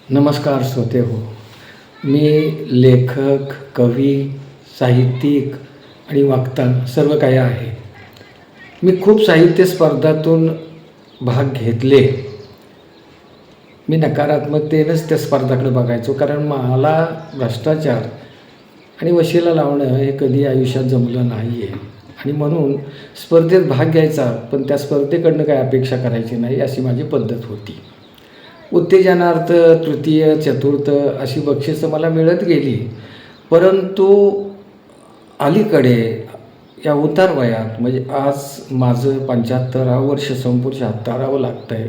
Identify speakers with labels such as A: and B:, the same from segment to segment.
A: नमस्कार श्रोते हो, मी लेखक, कवी, साहित्यिक आणि वक्ता सर्व काही आहे. मी खूप साहित्य स्पर्धातून भाग घेतले. मी नकारात्मकतेनंच त्या स्पर्धाकडे बघायचो, कारण मला भ्रष्टाचार आणि वशिला लावणं हे कधी आयुष्यात जमलं नाही आहे. आणि म्हणून स्पर्धेत भाग घ्यायचा, पण त्या स्पर्धेकडनं काय अपेक्षा करायची नाही अशी माझी पद्धत होती. उत्तेजनार्थ तृतीय, चतुर्थ अशी बक्षिसं मला मिळत गेली. परंतु अलीकडे या उतार वयात, म्हणजे आज माझं 75वं वर्ष संपूर्ण 76वं लागतं आहे,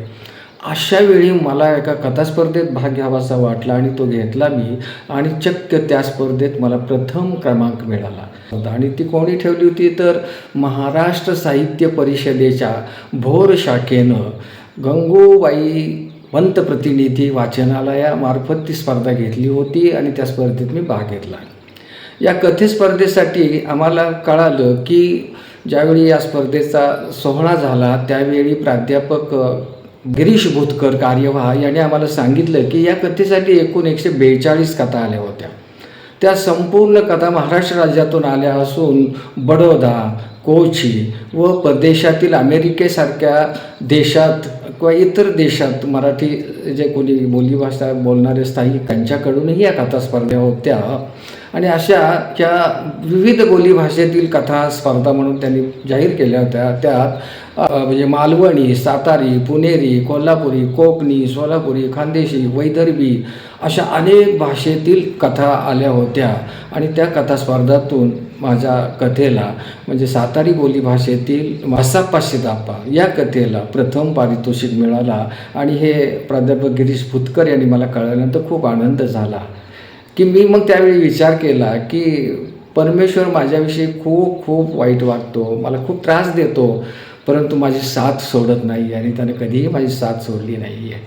A: अशा वेळी मला एका कथास्पर्धेत भाग घ्यावासा वाटला आणि तो घेतला मी. आणि चक्क त्या स्पर्धेत मला प्रथम क्रमांक मिळाला. आणि ती कोणी ठेवली होती तर महाराष्ट्र साहित्य परिषदेच्या भोर शाखेनं गंगूबाई पंतप्रतिनिधी वाचनालयामार्फत ती स्पर्धा घेतली होती आणि त्या स्पर्धेत मी भाग घेतला. या कथेस्पर्धेसाठी आम्हाला कळालं की ज्यावेळी या स्पर्धेचा सोहळा झाला त्यावेळी प्राध्यापक गिरीश भुतकर कार्यवाह यांनी आम्हाला सांगितलं की या कथेसाठी एकूण 142 कथा आल्या होत्या. त्या संपूर्ण कथा महाराष्ट्र राज्यातून आल्या असून बडोदा, कोची व परदेशातील अमेरिकेसारख्या देशात किंवा इतर देशात मराठी जे कोणी बोलीभाषा बोलणारे स्थायिक त्यांच्याकडूनही या कथा स्पर्धा होत्या. आणि अशा त्या विविध बोलीभाषेतील कथा स्पर्धा म्हणून त्यांनी जाहीर केल्या होत्या. त्यात म्हणजे मालवणी, सातारी, पुणेरी, कोल्हापुरी, कोकणी, सोलापुरी, खानदेशी, वैदर्भी अशा अनेक भाषेतील कथा आल्या होत्या. आणि त्या कथा स्पर्धातून माझ्या कथेला म्हणजे सातारी बोलीभाषेतील मसाप्पा शिदाप्पा या कथेला प्रथम पारितोषिक मिळाला. आणि हे प्राध्यापक गिरीश भुतकर यांनी मला कळल्यानंतर खूप आनंद झाला की मी मग त्यावेळी विचार केला की परमेश्वर माझ्याविषयी खूप खूप वाईट वागतो, मला खूप त्रास देतो, परंतु माझी साथ सोडत नाही आणि त्याने कधीही माझी साथ सोडली नाही आहे,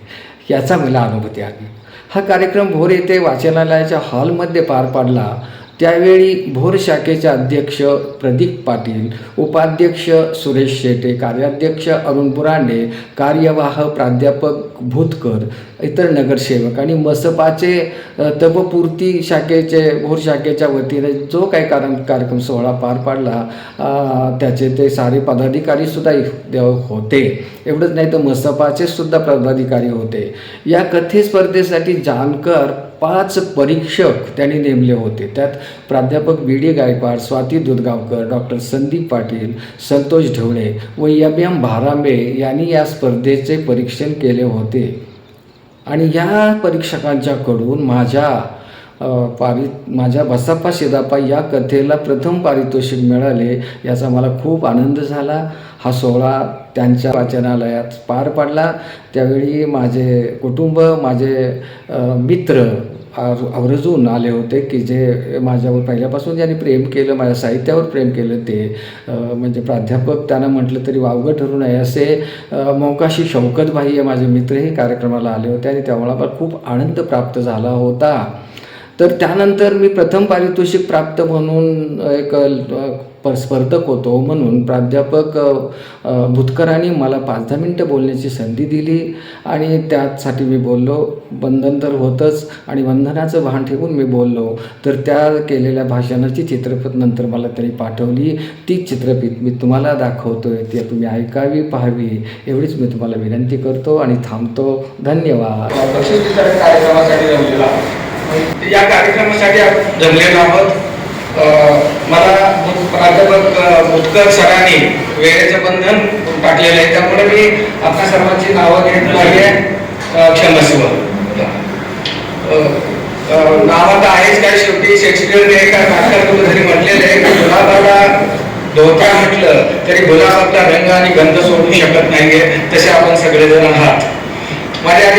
A: याचा मला अनुभूती आली. हा कार्यक्रम भोर येथे वाचनालयाच्या हॉलमध्ये पार पाडला. त्यावेळी भोर शाखेचे अध्यक्ष प्रदीप पाटील, उपाध्यक्ष सुरेश शेटे, कार्याध्यक्ष अरुण बुरांडे, कार्यवाह प्राध्यापक भुतकर, इतर नगरसेवक आणि मसपाचे तपपूर्ती शाखेचे भोर शाखेच्या वतीने जो काही कार्यक्रम सोहळा पार पाडला त्याचे ते सारे पदाधिकारीसुद्धा होते. एवढंच नाही तर मसपाचे सुद्धा पदाधिकारी होते. या कथे स्पर्धेसाठी जानकर 5 परीक्षक त्यांनी नेमले होते. त्यात प्राध्यापक बी डी गायकवाड, स्वाती दुधगावकर, डॉक्टर संदीप पाटील, संतोष ढवळे व एम भारांबे यांनी या स्पर्धेचे परीक्षण केले होते. आणि या परीक्षकांच्याकडून माझ्या बसाप्पा शिदाप्पा या कथेला प्रथम पारितोषिक मिळाले, याचा मला खूप आनंद झाला. हा सोहळा त्यांच्या वाचनालयात पार पडला. त्यावेळी माझे कुटुंब, माझे मित्र आवर्जून आले होते की जे माझ्यावर पहिल्यापासून ज्यांनी प्रेम केलं, माझ्या साहित्यावर प्रेम केलं ते म्हणजे प्राध्यापक त्यांना म्हटलं तरी वावगं ठरू नये असे मोकाशी शौकतभाई हे माझे मित्रही कार्यक्रमाला आले होते. आणि त्यामुळे मला खूप आनंद प्राप्त झाला होता. तर त्यानंतर मी प्रथम पारितोषिक प्राप्त म्हणून एक स्पर्धक होतो म्हणून प्राध्यापक भुतकरांनी मला 5-10 मिनटं बोलण्याची संधी दिली. आणि त्यासाठी मी बोललो. बंधन तर होतंच आणि बंधनाचं भान ठेवून मी बोललो. तर त्या केलेल्या भाषणाची चित्रफित नंतर मला त्यांनी पाठवली. ती चित्रफित मी तुम्हाला दाखवतो आहे, ती तुम्ही ऐकावी, पाहावी एवढीच मी तुम्हाला विनंती करतो आणि थांबतो. धन्यवाद.
B: या कार्यक्रमासाठी जमलेलो आहोत. मला प्राध्यापक भुतकर सरांनी वेळेचं बंधन टाकलेलं आहे, त्यामुळे मी आपल्या सर्वांची नावं घेत आहे. क्षमस्व. नावात आहेच काय, शेवटी शेक्सपियरने एका नाटकात जरी म्हटलेलं आहे की गुलाबाला धोका म्हटलं तरी गुलाबातला रंग आणि गंध सोडू शकत नाहीये, तसे आपण सगळेजण आहात. माझ्या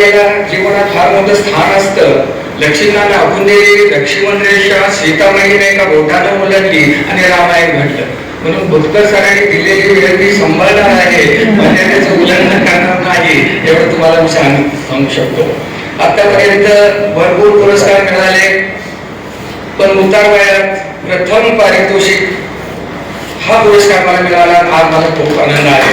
B: जीवनात फार मोठं स्थान असतं. लक्ष्मीनारायण आखुंदे लक्ष्मण रेषा सीतामाईने एका बोटानं उलटली आणि रामायण घडलं. म्हणून भुतकर सरांनी दिलेली वेळ मी सांभाळणार आहे, म्हणजे त्याचं उल्लंघन करणार नाही, एवढं तुम्हाला मी सांगू शकतो. आतापर्यंत भरपूर पुरस्कार मिळाले, पण उतार वयात प्रथम पारितोषिक हा पुरस्कार मला मिळाला. आज मला खूप आनंद आहे.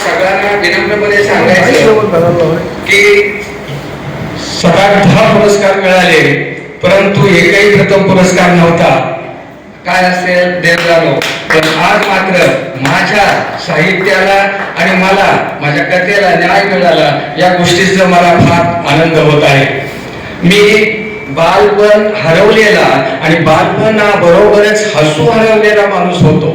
B: सगळ्यांना विनम्रपणे सांगायचं की 7-10 पुरस्कार मिळाले, परंतु एकही प्रथम पुरस्कार नव्हता. काय असेल देव जाणो. पण आज मात्र माझ्या साहित्याला आणि मला माझ्या कथेला न्याय मिळाला, या गोष्टीचा मला फार आनंद होत आहे. मी बालपण हरवलेला आणि बालपणाबरोबरच हसू हरवलेला माणूस होतो.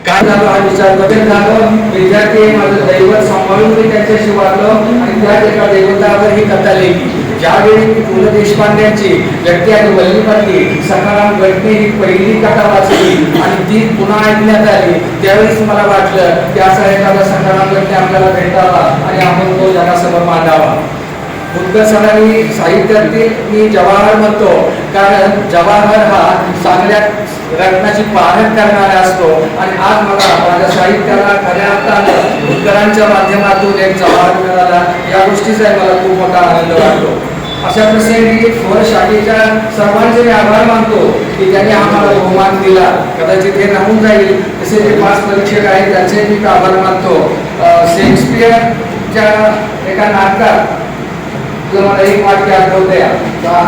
A: काय झालं हा विचार बदल झालं. विद्यार्थी माझं दैवत सांभाळून मी त्यांच्याशी वागलो आणि त्याच एका दैवतावर ही कथा लिहिली. ज्यावेळी मी पु ल देशपांड्यांची व्यक्ती आणि वल्लीमधली सखाराम गटने ही पहिली कथा वाचली आणि ती पुन्हा ऐकण्यात आली, त्यावेळेस मला वाटलं की असा एखादा सखाराम गटने आपल्याला भेटावा आणि आपण तो जगासमोर मांडावा. बुद्ध सरांनी साहित्यातील मी जवाहर म्हणतो, कारण जवाहर हा चांगल्या रत्नाची पाहण करणारा असतो आणि आज मला माझ्या साहित्याला खऱ्या अर्थानं बुद्धरांच्या माध्यमातून एक जवाहर मिळाला. या गोष्टीचा मला खूप मोठा आनंद वाटतो. अशा प्रसंगी थोर शाखेच्या सर्वांचे मी आभार मानतो की त्यांनी आम्हाला बहुमान दिला. कदाचित हे राहून जाईल, तसे जे 5 परीक्षक आहेत त्यांचे मी आभार मानतो. शेक्सपियरच्या एका नाटकात मला एक वाक्य आठवते.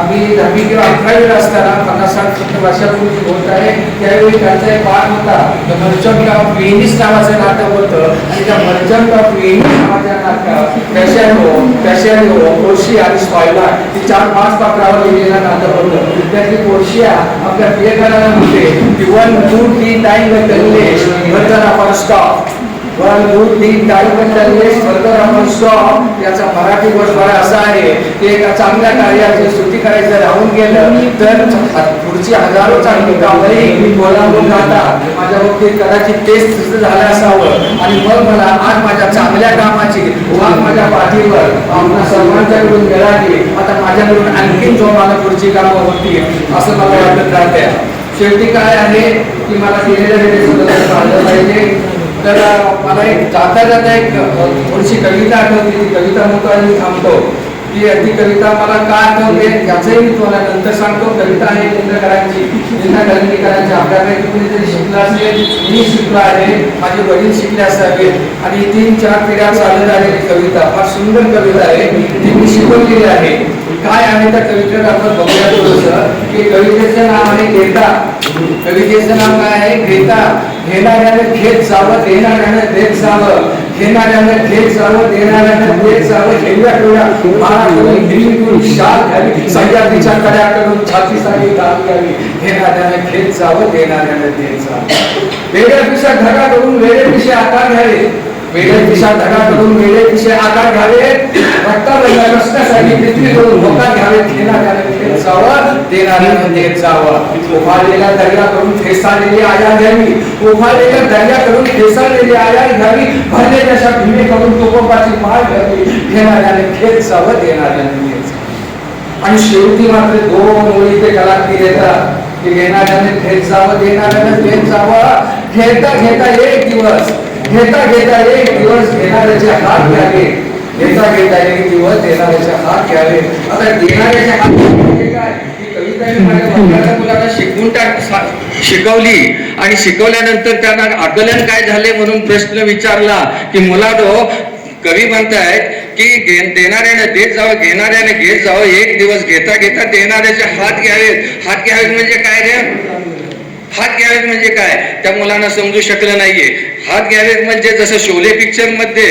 A: मी 10वी किंवा 11वीला असताना 50-60 वर्षापूर्वी होत आहे, त्यावेळी त्यांचा एक पाठ होता. द मर्चंट ऑफ व्हेनिस नावाचं नाटक होतं आणि त्या मर्चंट ऑफ व्हेनिस नावाच्या नाटकात पॅशॅनो, पोर्शिया आणि स्पॉइलर ही 4-5 पात्रावर लिहिलेलं नाटक होतं. त्यातली पोर्शिया आपल्या प्रियकराला म्हणते की one good D time with the English burden of stop. One good D time with the English burden of stop. याचा मराठी गोष्टवारा असा आहे की एका चांगल्या कार्याची स्तुती करायचं राहून गेलं तर पुढची हजारो चांगली कामही बोलावून जातात. माझ्या बाबतीत कदाचित तेच झालं असावं आणि मग मला आज माझ्या चांगल्या कामाची वाघ माझ्या पाठीवर आपल्या सर्वांच्याकडून मिळाली. आता माझ्याकडून आणखीन जोमानं पुढची कामं होती असं मला वाटत राहते. शेवटी काय आहे की मला दिलेल्या वेळेस पाहिलं पाहिजे. तर मला एक जाता एक थोडीशी कविता आठवते. ती कविता म्हणतो आणि मी थांबतो. ती कविता मला का आठवते याचंही मी तुम्हाला नंतर सांगतो. कविता आहे निंदा करंदीकरांची. आपल्याकडे कुणीतरी शिकला असेल, मी शिकलो आहे, माझे वडील शिकले असावे आणि 3-4 पिढ्या चालत आलेली कविता. फार सुंदर कविता आहे, ती मी शिकवलेली आहे. काय आहे त्या कवितेत आपण बघूया थोडंसं की कवितेचं नाव आहे घेता. कवितेचं नाव काय आहे? घेता. घेणाऱ्याने घेत जावं, देणाऱ्याने देत जावं. घेणाऱ्याने घेत जावं, देणाऱ्याने देत जावं. हिरव्या डोळ्या माळाकडून हिरवी शाल घ्यावी, सह्याद्रीच्या कड्याकडून छातीसाठी दाब घ्यावी. घेणाऱ्याने घेत जावं, देणाऱ्याने देत जावं. वेगळ्या पिशा धडा करून वेगळे पिशे आकार घ्यावे. वेगळे पिशा धडा करून वेगळे पिशे आकार घ्यावे. रस्त्यासाठी पृथ्वी करून होकार घ्यावे. घेणाऱ्याने घेत जावं, देणाऱ्याने देत जावं. उभारलेल्या दर्या करून फेसाळलेली आया घ्यावी. उभारलेल्या दर्या करून फेसाळलेली आया घ्यावी. भरलेल्या भीमे करून तुकोबाची माळ घ्यावी. घेणाऱ्याने घेत जावं, देणाऱ्याने देत जावं. आणि शेवटी मात्र 2 ओळी ते कलाक्ती देतात की घेणाऱ्याने घेत जावं, देणाऱ्याने देत जावं. घेता घेता एक दिवस, घेता घेता एक दिवस घेणाऱ्याचे हात घ्यावे. घेता घेता एक दिवस देणाऱ्याचे हात घ्यावे. आता देणाऱ्याचे हात म्हणजे काय? ही कविता मी माझ्या मुलाला शिकवली आणि शिकवल्यानंतर त्यांना आकलन काय झाले म्हणून प्रश्न विचारला की मुलांनो, कवी म्हणतायत की देणाऱ्याने देत जावं, घेणाऱ्याने घेत जावं. एक दिवस घेता घेता देणाऱ्याचे हात घ्यावेत. हात घ्यावेत म्हणजे काय रे? हात घ्यावेत म्हणजे काय? त्या मुलांना समजू शकलं नाहीये. हात घ्यावेत म्हणजे जसं शोले पिक्चर मध्ये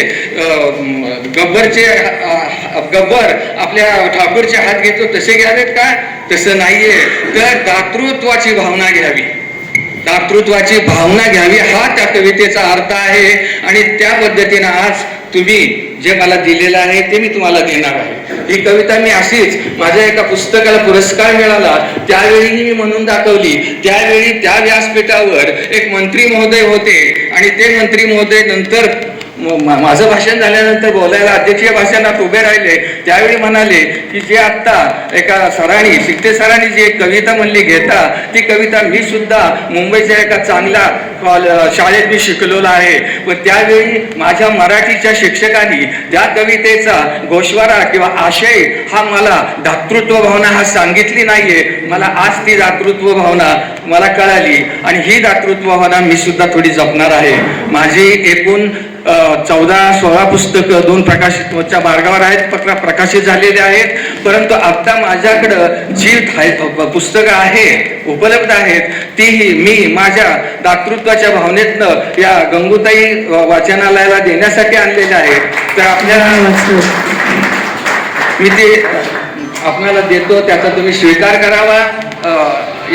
A: गब्बर आपल्या ठाकूरचे हात घेतो तसे घ्यावेत काय? तसं नाहीये. तर दातृत्वाची भावना घ्यावी. दातृत्वाची भावना घ्यावी हा त्या कवितेचा अर्थ आहे. आणि त्या पद्धतीने आज तुम्ही जे मला दिलेलं आहे ते मी तुम्हाला देणार आहे. ही कविता मी अशीच माझ्या एका पुस्तकाला पुरस्कार मिळाला त्यावेळी मी म्हणून दाखवली. त्यावेळी त्या व्यासपीठावर एक मंत्री महोदय होते आणि ते मंत्री महोदय नंतर
B: माझं भाषण झाल्यानंतर बोलायला अध्यक्षीय भाषणात उभे राहिले त्यावेळी म्हणाले की जे आत्ता एका सरांनी शिकते सरांनी जी एक कविता म्हणली घेता, ती कविता मी सुद्धा मुंबईच्या एका चांगल्या शाळेत मी शिकलेलो आहे. पण त्यावेळी माझ्या मराठीच्या शिक्षकांनी त्या कवितेचा गोषवारा किंवा आशय हा मला दातृत्व भावना हा सांगितली नाहीये. मला आज ती दातृत्व भावना मला कळाली आणि ही दातृत्व भावना मी सुद्धा थोडी जपणार आहे. माझी एकूण 14-16 पुस्तकं 2 प्रकाशितच्या मार्गावर आहेत, प्रकाशित झालेले आहेत. परंतु आता माझ्याकडं जी पुस्तकं आहेत उपलब्ध आहेत तीही मी माझ्या दातृत्वाच्या भावनेतनं या गंगूताई वाचनालयाला देण्यासाठी आणलेल्या आहेत. तर आपल्याला मी ते आपल्याला देतो, त्याचा तुम्ही स्वीकार करावा.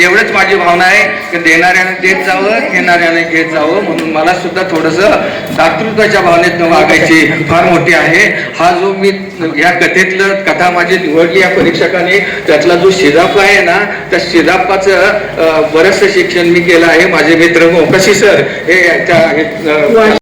B: एवढंच माझी भावना आहे की देणाऱ्याने देत जावं, घेणाऱ्याने घेत जावं. म्हणून मला सुद्धा थोडंसं दातृत्वाच्या भावनेतनं वागायची फार मोठी आहे. हा जो मी या कथेतलं कथा माझी निवडली या परीक्षकाने, त्यातला जो शिदाप्पा आहे ना, त्या शिदाप्पाचं बरंचसं शिक्षण मी केलं आहे. माझे मित्र मोकाशी सर हे